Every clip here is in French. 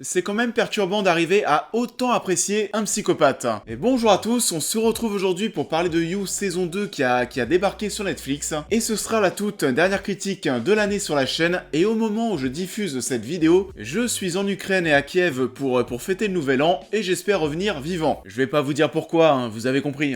C'est quand même perturbant d'arriver à autant apprécier un psychopathe. Et bonjour à tous, on se retrouve aujourd'hui pour parler de You saison 2 qui a débarqué sur Netflix. Et ce sera la toute dernière critique de l'année sur la chaîne. Et au moment où je diffuse cette vidéo, je suis en Ukraine et à Kiev pour fêter le nouvel an. Et j'espère revenir vivant. Je vais pas vous dire pourquoi, hein, vous avez compris.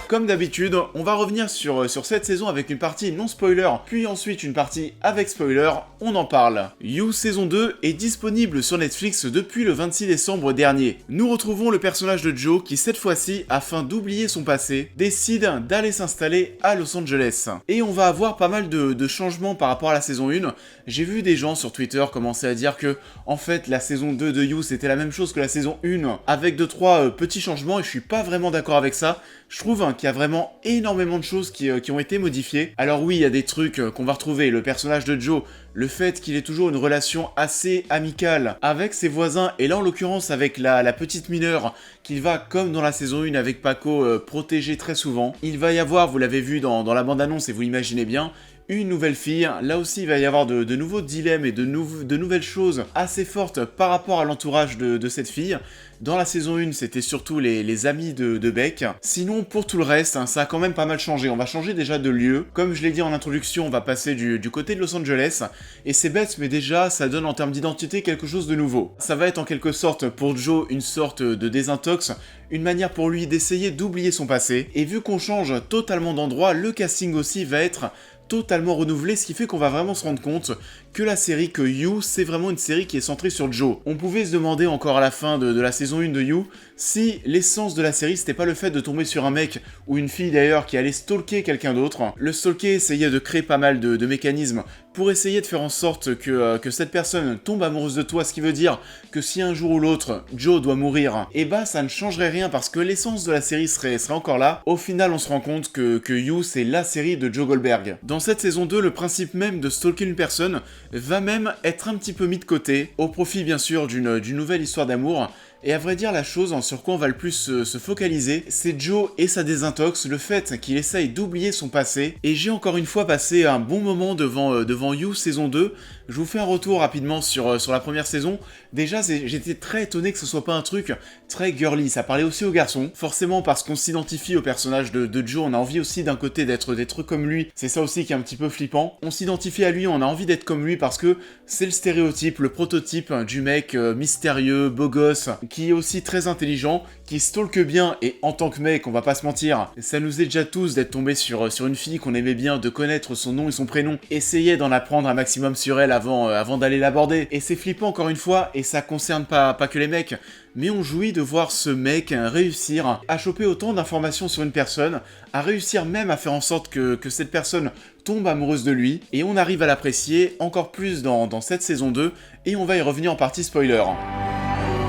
Comme d'habitude, on va revenir sur cette saison avec une partie non spoiler, puis ensuite une partie avec spoiler, on en parle. You saison 2 est disponible sur Netflix depuis le 26 décembre dernier. Nous retrouvons le personnage de Joe qui cette fois-ci, afin d'oublier son passé, décide d'aller s'installer à Los Angeles. Et on va avoir pas mal de changements par rapport à la saison 1. J'ai vu des gens sur Twitter commencer à dire que, en fait, la saison 2 de You c'était la même chose que la saison 1, avec 2-3 petits changements, et je suis pas vraiment d'accord avec ça. Je trouve qu'il y a vraiment énormément de choses qui ont été modifiées. Alors oui, il y a des trucs qu'on va retrouver. Le personnage de Joe, le fait qu'il ait toujours une relation assez amicale avec ses voisins, et là en l'occurrence avec la petite mineure, qu'il va, comme dans la saison 1 avec Paco, protéger très souvent. Il va y avoir, vous l'avez vu dans la bande-annonce et vous l'imaginez bien, une nouvelle fille. Là aussi, il va y avoir de nouveaux dilemmes et de nouvelles choses assez fortes par rapport à l'entourage de cette fille. Dans la saison 1, c'était surtout les amis de Beck. Sinon, pour tout le reste, hein, ça a quand même pas mal changé. On va changer déjà de lieu. Comme je l'ai dit en introduction, on va passer du côté de Los Angeles. Et c'est bête, mais déjà, ça donne en termes d'identité quelque chose de nouveau. Ça va être en quelque sorte, pour Joe, une sorte de désintox, une manière pour lui d'essayer d'oublier son passé. Et vu qu'on change totalement d'endroit, le casting aussi va être totalement renouvelé, ce qui fait qu'on va vraiment se rendre compte que la série, que You, c'est vraiment une série qui est centrée sur Joe. On pouvait se demander encore à la fin de la saison 1 de You, si l'essence de la série c'était pas le fait de tomber sur un mec, ou une fille d'ailleurs, qui allait stalker quelqu'un d'autre. Le stalker essayait de créer pas mal de mécanismes pour essayer de faire en sorte que cette personne tombe amoureuse de toi, ce qui veut dire que si un jour ou l'autre, Joe doit mourir, et bah ça ne changerait rien parce que l'essence de la série serait encore là. Au final, on se rend compte que You, c'est la série de Joe Goldberg. Dans cette saison 2, le principe même de stalker une personne va même être un petit peu mis de côté, au profit bien sûr d'une nouvelle histoire d'amour. Et à vrai dire, la chose sur quoi on va le plus se focaliser, c'est Joe et sa désintox, le fait qu'il essaye d'oublier son passé. Et j'ai encore une fois passé un bon moment devant You saison 2. Je vous fais un retour rapidement sur la première saison. Déjà, j'étais très étonné que ce soit pas un truc très girly. Ça parlait aussi aux garçons. Forcément, parce qu'on s'identifie au personnage de Joe, on a envie aussi d'un côté d'être comme lui. C'est ça aussi qui est un petit peu flippant. On s'identifie à lui, on a envie d'être comme lui parce que c'est le stéréotype, le prototype du mec mystérieux, beau gosse, qui est aussi très intelligent, qui stalke bien, et en tant que mec, on va pas se mentir, ça nous est déjà tous d'être tombé sur une fille qu'on aimait bien, de connaître son nom et son prénom, essayer d'en apprendre un maximum sur elle avant d'aller l'aborder. Et c'est flippant encore une fois, et ça concerne pas que les mecs, mais on jouit de voir ce mec réussir à choper autant d'informations sur une personne, à réussir même à faire en sorte que cette personne tombe amoureuse de lui, et on arrive à l'apprécier encore plus dans cette saison 2, et on va y revenir en partie spoiler.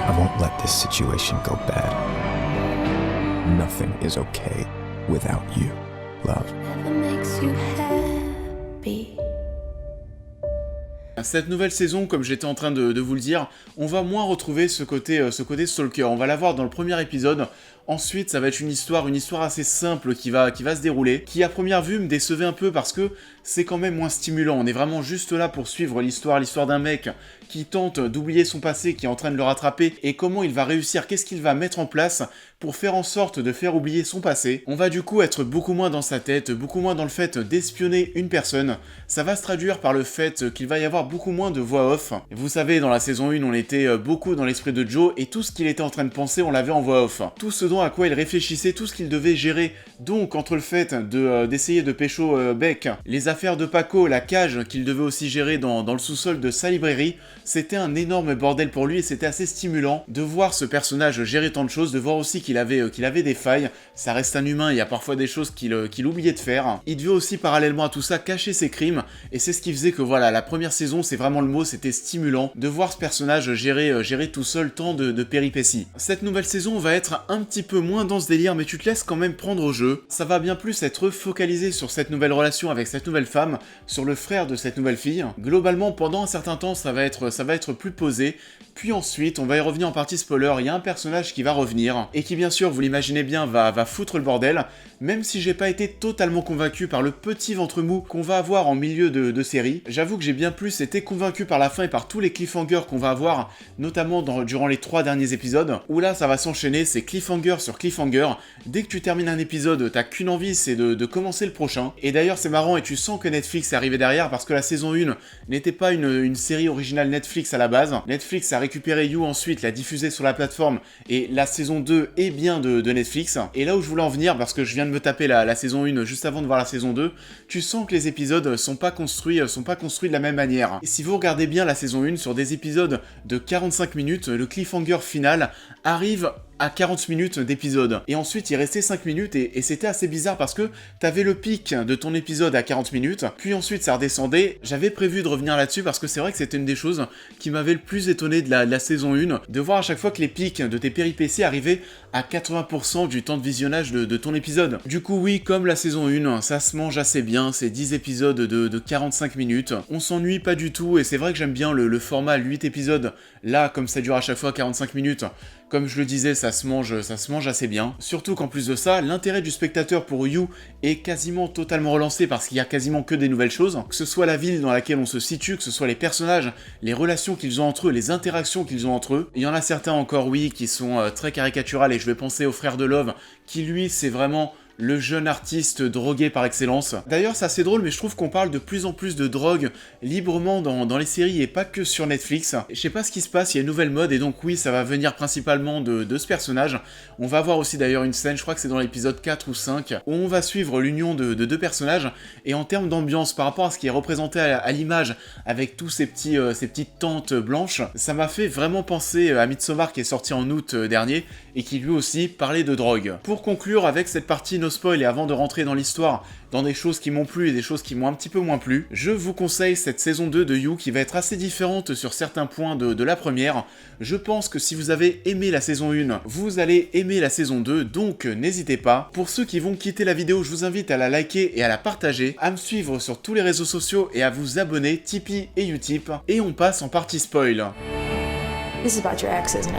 I won't let this situation go bad. Nothing is okay without you, love. Never makes you happy. Cette nouvelle saison, comme j'étais en train de vous le dire, on va moins retrouver ce côté stalker. On va la voir dans le premier épisode. Ensuite, ça va être une histoire assez simple qui va se dérouler, qui à première vue me décevait un peu parce que c'est quand même moins stimulant. On est vraiment juste là pour suivre l'histoire d'un mec qui tente d'oublier son passé, qui est en train de le rattraper, et comment il va réussir, qu'est-ce qu'il va mettre en place pour faire en sorte de faire oublier son passé. On va du coup être beaucoup moins dans sa tête, beaucoup moins dans le fait d'espionner une personne. Ça va se traduire par le fait qu'il va y avoir beaucoup moins de voix off. Vous savez, dans la saison 1, on était beaucoup dans l'esprit de Joe, et tout ce qu'il était en train de penser, on l'avait en voix off. Tout ce dont à quoi il réfléchissait, tout ce qu'il devait gérer. Donc, entre le fait d'essayer de pécho Beck, les affaires de Paco, la cage qu'il devait aussi gérer dans le sous-sol de sa librairie, c'était un énorme bordel pour lui, et c'était assez stimulant de voir ce personnage gérer tant de choses, de voir aussi qu'il avait des failles. Ça reste un humain, il y a parfois des choses qu'il oubliait de faire. Il devait aussi, parallèlement à tout ça, cacher ses crimes, et c'est ce qui faisait que voilà, la première saison, c'est vraiment le mot, c'était stimulant de voir ce personnage gérer tout seul tant de péripéties. Cette nouvelle saison va être un petit peu moins dans ce délire, mais tu te laisses quand même prendre au jeu. Ça va bien plus être focalisé sur cette nouvelle relation avec cette nouvelle femme, sur le frère de cette nouvelle fille. Globalement, pendant un certain temps, ça va être plus posé, puis ensuite, on va y revenir en partie spoiler, il y a un personnage qui va revenir, et qui bien sûr, vous l'imaginez bien, va foutre le bordel. même si j'ai pas été totalement convaincu par le petit ventre mou qu'on va avoir en milieu de série. J'avoue que j'ai bien plus été convaincu par la fin et par tous les cliffhangers qu'on va avoir, notamment durant les 3 derniers épisodes, où là ça va s'enchaîner, c'est cliffhanger sur cliffhanger. Dès que tu termines un épisode, t'as qu'une envie, c'est de commencer le prochain. Et d'ailleurs c'est marrant et tu sens que Netflix est arrivé derrière parce que la saison 1 n'était pas une série originale Netflix à la base. Netflix a récupéré You ensuite, l'a diffusé sur la plateforme et la saison 2 est bien de Netflix. Et là où je voulais en venir, parce que je viens de me taper la saison 1 juste avant de voir la saison 2, tu sens que les épisodes sont pas construits de la même manière. Et si vous regardez bien la saison 1 sur des épisodes de 45 minutes, le cliffhanger final arrive à 40 minutes d'épisode. Et ensuite, il restait 5 minutes et c'était assez bizarre parce que t'avais le pic de ton épisode à 40 minutes, puis ensuite ça redescendait. J'avais prévu de revenir là-dessus parce que c'est vrai que c'était une des choses qui m'avait le plus étonné de la saison 1, de voir à chaque fois que les pics de tes péripéties arrivaient à 80% du temps de visionnage de ton épisode. Du coup, oui, comme la saison 1, ça se mange assez bien, c'est 10 épisodes de 45 minutes. On s'ennuie pas du tout et c'est vrai que j'aime bien le format 8 épisodes. Là, comme ça dure à chaque fois 45 minutes, comme je le disais, ça se mange assez bien. Surtout qu'en plus de ça, l'intérêt du spectateur pour You est quasiment totalement relancé parce qu'il y a quasiment que des nouvelles choses. Que ce soit la ville dans laquelle on se situe, que ce soit les personnages, les relations qu'ils ont entre eux, les interactions qu'ils ont entre eux. Il y en a certains encore, oui, qui sont très caricaturales et je vais penser au frère de Love, qui lui, c'est vraiment le jeune artiste drogué par excellence. D'ailleurs, c'est assez drôle, mais je trouve qu'on parle de plus en plus de drogue librement dans les séries et pas que sur Netflix. Je sais pas ce qui se passe, il y a une nouvelle mode et donc oui, ça va venir principalement de ce personnage. On va voir aussi d'ailleurs une scène, je crois que c'est dans l'épisode 4 ou 5, où on va suivre l'union de deux personnages et en termes d'ambiance, par rapport à ce qui est représenté à l'image, avec tous ces petites tentes blanches, ça m'a fait vraiment penser à Midsommar qui est sorti en août dernier et qui lui aussi parlait de drogue. Pour conclure avec cette partie no spoil et avant de rentrer dans l'histoire, dans des choses qui m'ont plu et des choses qui m'ont un petit peu moins plu, je vous conseille cette saison 2 de You qui va être assez différente sur certains points de la première. Je pense que si vous avez aimé la saison 1, vous allez aimer la saison 2, donc n'hésitez pas. Pour ceux qui vont quitter la vidéo, je vous invite à la liker et à la partager, à me suivre sur tous les réseaux sociaux et à vous abonner Tipeee et Utip. Et on passe en partie spoil. This is about your ex, isn't it?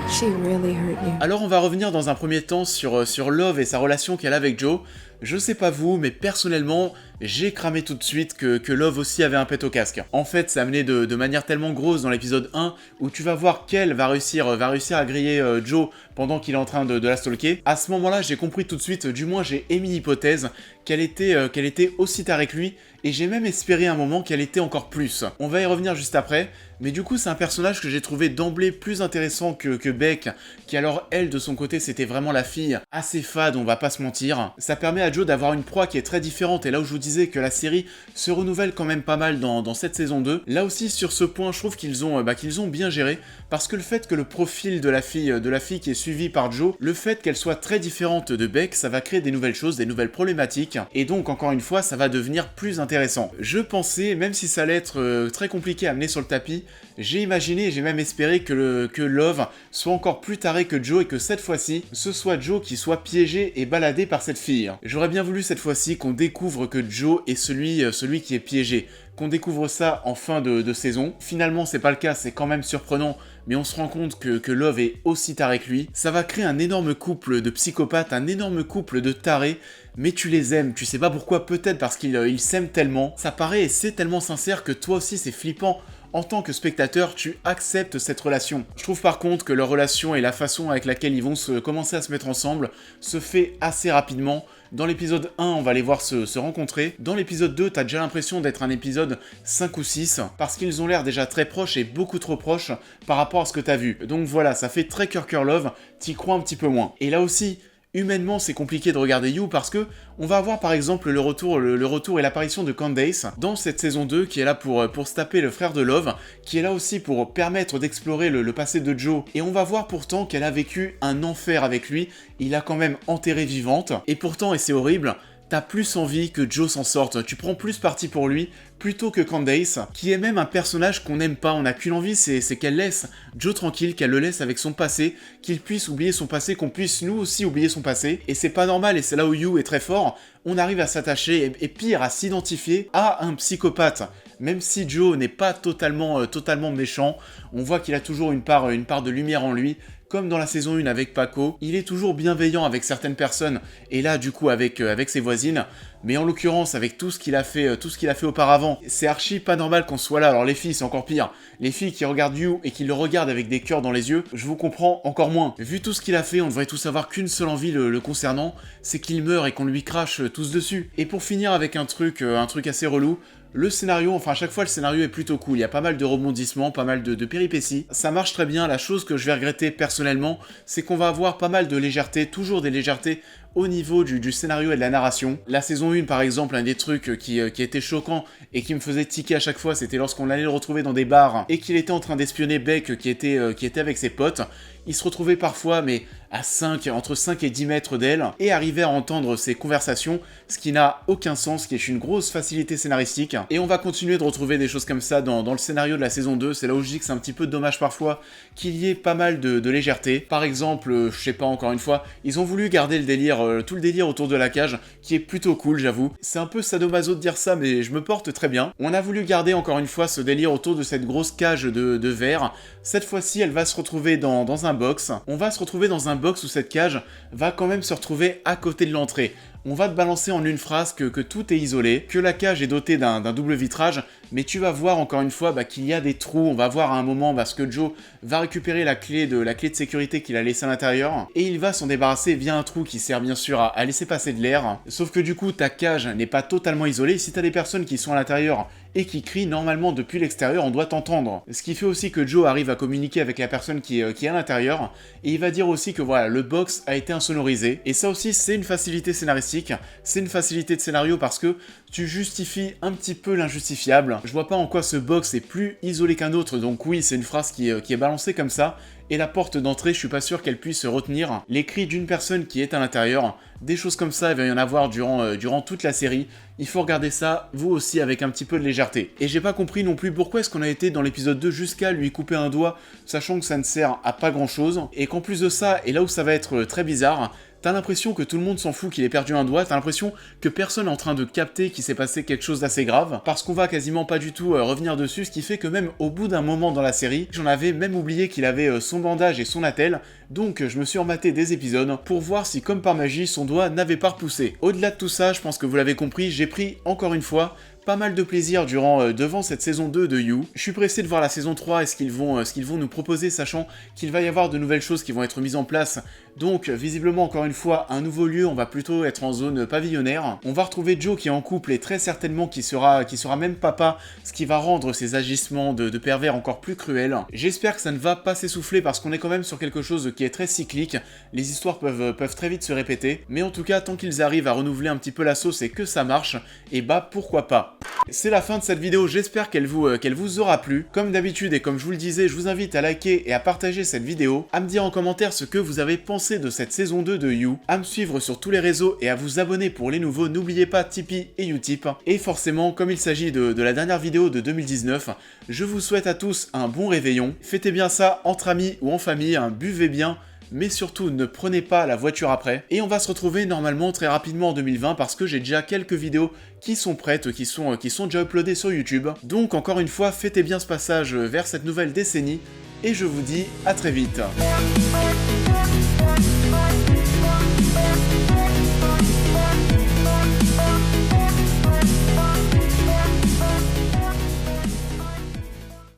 She really hurt you. Alors on va revenir dans un premier temps sur Love et sa relation qu'elle a avec Joe. Je sais pas vous, mais personnellement, j'ai cramé tout de suite que Love aussi avait un pet au casque. En fait, ça amené de manière tellement grosse dans l'épisode 1, où tu vas voir qu'elle va réussir à griller Joe pendant qu'il est en train de la stalker. À ce moment-là, j'ai compris tout de suite, du moins j'ai émis l'hypothèse, qu'elle était aussi tarée que lui, et j'ai même espéré un moment qu'elle était encore plus. On va y revenir juste après, mais du coup c'est un personnage que j'ai trouvé d'emblée plus intéressant que Beck, qui alors elle de son côté c'était vraiment la fille assez fade, on va pas se mentir. Ça permet à Joe d'avoir une proie qui est très différente, et là où je vous disais que la série se renouvelle quand même pas mal dans cette saison 2, là aussi sur ce point je trouve qu'ils ont bien géré, parce que le fait que le profil de la fille qui est suivie par Joe, le fait qu'elle soit très différente de Beck, ça va créer des nouvelles choses, des nouvelles problématiques, et donc encore une fois ça va devenir plus intéressant. Je pensais, même si ça allait être très compliqué à amener sur le tapis, j'ai imaginé et j'ai même espéré que Love soit encore plus taré que Joe et que cette fois-ci, ce soit Joe qui soit piégé et baladé par cette fille. J'aurais bien voulu cette fois-ci qu'on découvre que Joe est celui qui est piégé, qu'on découvre ça en fin de saison. Finalement, c'est pas le cas, c'est quand même surprenant, mais on se rend compte que Love est aussi taré que lui. Ça va créer un énorme couple de psychopathes, un énorme couple de tarés, mais tu les aimes, tu sais pas pourquoi, peut-être parce qu'ils s'aiment tellement. Ça paraît et c'est tellement sincère que toi aussi c'est flippant. En tant que spectateur, tu acceptes cette relation. Je trouve par contre que leur relation et la façon avec laquelle ils vont commencer à se mettre ensemble se fait assez rapidement. Dans l'épisode 1, on va les voir se rencontrer. Dans l'épisode 2, t'as déjà l'impression d'être un épisode 5 ou 6, parce qu'ils ont l'air déjà très proches et beaucoup trop proches par rapport à ce que t'as vu. Donc voilà, ça fait très cœur Love, t'y crois un petit peu moins. Et là aussi, humainement, c'est compliqué de regarder You parce que on va avoir par exemple le retour et l'apparition de Candace dans cette saison 2 qui est là pour se taper le frère de Love, qui est là aussi pour permettre d'explorer le passé de Joe. Et on va voir pourtant qu'elle a vécu un enfer avec lui, il a quand même enterré vivante. Et pourtant, et c'est horrible, t'as plus envie que Joe s'en sorte, tu prends plus parti pour lui, plutôt que Candace, qui est même un personnage qu'on n'aime pas, on n'a qu'une envie, c'est qu'elle laisse Joe tranquille, qu'elle le laisse avec son passé, qu'il puisse oublier son passé, qu'on puisse nous aussi oublier son passé, et c'est pas normal, et c'est là où You est très fort, on arrive à s'attacher, et pire, à s'identifier à un psychopathe. Même si Joe n'est pas totalement méchant, on voit qu'il a toujours une part de lumière en lui, comme dans la saison 1 avec Paco, il est toujours bienveillant avec certaines personnes, et là du coup avec ses voisines, mais en l'occurrence avec tout ce qu'il a fait auparavant, c'est archi pas normal qu'on soit là. Alors les filles c'est encore pire, les filles qui regardent You et qui le regardent avec des cœurs dans les yeux, je vous comprends encore moins. Vu tout ce qu'il a fait, on devrait tous avoir qu'une seule envie le concernant, c'est qu'il meure et qu'on lui crache tous dessus. Et pour finir avec un truc assez relou, le scénario, enfin à chaque fois le scénario est plutôt cool, il y a pas mal de rebondissements, pas mal de péripéties, ça marche très bien. La chose que je vais regretter personnellement, c'est qu'on va avoir pas mal de légèreté, toujours des légèretés au niveau du scénario et de la narration. La saison 1 par exemple, un des trucs qui était choquant et qui me faisait tiquer à chaque fois, c'était lorsqu'on allait le retrouver dans des bars et qu'il était en train d'espionner Beck qui était avec ses potes. Il se retrouvait parfois, mais à entre 5 et 10 mètres d'elle, et arrivait à entendre ces conversations, ce qui n'a aucun sens, qui est une grosse facilité scénaristique. Et on va continuer de retrouver des choses comme ça dans le scénario de la saison 2, c'est là où je dis que c'est un petit peu dommage parfois qu'il y ait pas mal de légèreté. Par exemple, je sais pas, encore une fois, ils ont voulu garder le délire, tout le délire autour de la cage, qui est plutôt cool, j'avoue. C'est un peu sadomaso de dire ça, mais je me porte très bien. On a voulu garder encore une fois ce délire autour de cette grosse cage de verre. Cette fois-ci, elle va se retrouver dans un box. On va se retrouver dans un box où cette cage va quand même se retrouver à côté de l'entrée. On va te balancer en une phrase que tout est isolé, que la cage est dotée d'un double vitrage, mais tu vas voir encore une fois qu'il y a des trous. On va voir à un moment parce que Joe va récupérer la clé de sécurité qu'il a laissée à l'intérieur, et il va s'en débarrasser via un trou qui sert bien sûr à laisser passer de l'air. Sauf que du coup, ta cage n'est pas totalement isolée. Si t'as des personnes qui sont à l'intérieur et qui crient, normalement depuis l'extérieur, on doit t'entendre. Ce qui fait aussi que Joe arrive à communiquer avec la personne qui est à l'intérieur, et il va dire aussi que voilà, le box a été insonorisé. Et ça aussi, c'est une facilité scénaristique, c'est une facilité de scénario parce que tu justifies un petit peu l'injustifiable. Je vois pas en quoi ce box est plus isolé qu'un autre, donc oui, c'est une phrase qui est balancée comme ça. Et la porte d'entrée, je suis pas sûr qu'elle puisse retenir les cris d'une personne qui est à l'intérieur. Des choses comme ça, il va y en avoir durant toute la série. Il faut regarder ça, vous aussi, avec un petit peu de légèreté. Et j'ai pas compris non plus pourquoi est-ce qu'on a été dans l'épisode 2 jusqu'à lui couper un doigt, sachant que ça ne sert à pas grand chose. Et qu'en plus de ça, et là où ça va être très bizarre, t'as l'impression que tout le monde s'en fout qu'il ait perdu un doigt, t'as l'impression que personne est en train de capter qu'il s'est passé quelque chose d'assez grave, parce qu'on va quasiment pas du tout revenir dessus, ce qui fait que même au bout d'un moment dans la série, j'en avais même oublié qu'il avait son bandage et son attelle, donc je me suis rematé des épisodes pour voir si comme par magie son doigt n'avait pas repoussé. Au-delà de tout ça, je pense que vous l'avez compris, j'ai pris encore une fois pas mal de plaisir devant cette saison 2 de You. Je suis pressé de voir la saison 3 et ce qu'ils vont nous proposer, sachant qu'il va y avoir de nouvelles choses qui vont être mises en place. Donc visiblement encore une fois un nouveau lieu, on va plutôt être en zone pavillonnaire. On va retrouver Joe qui est en couple et très certainement qui sera même papa, ce qui va rendre ses agissements de pervers encore plus cruels. J'espère que ça ne va pas s'essouffler parce qu'on est quand même sur quelque chose qui est très cyclique. Les histoires peuvent très vite se répéter, mais en tout cas tant qu'ils arrivent à renouveler un petit peu la sauce et que ça marche, et bah pourquoi pas. C'est la fin de cette vidéo, j'espère qu'elle vous aura plu. Comme d'habitude et comme je vous le disais, je vous invite à liker et à partager cette vidéo, à me dire en commentaire ce que vous avez pensé de cette saison 2 de You, à me suivre sur tous les réseaux et à vous abonner pour les nouveaux, n'oubliez pas Tipeee et Utip. Et forcément, comme il s'agit de la dernière vidéo de 2019, je vous souhaite à tous un bon réveillon. Fêtez bien ça entre amis ou en famille, buvez bien, mais surtout ne prenez pas la voiture après. Et on va se retrouver normalement très rapidement en 2020 parce que j'ai déjà quelques vidéos qui sont prêtes, qui sont déjà uploadées sur YouTube. Donc encore une fois, fêtez bien ce passage vers cette nouvelle décennie et je vous dis à très vite.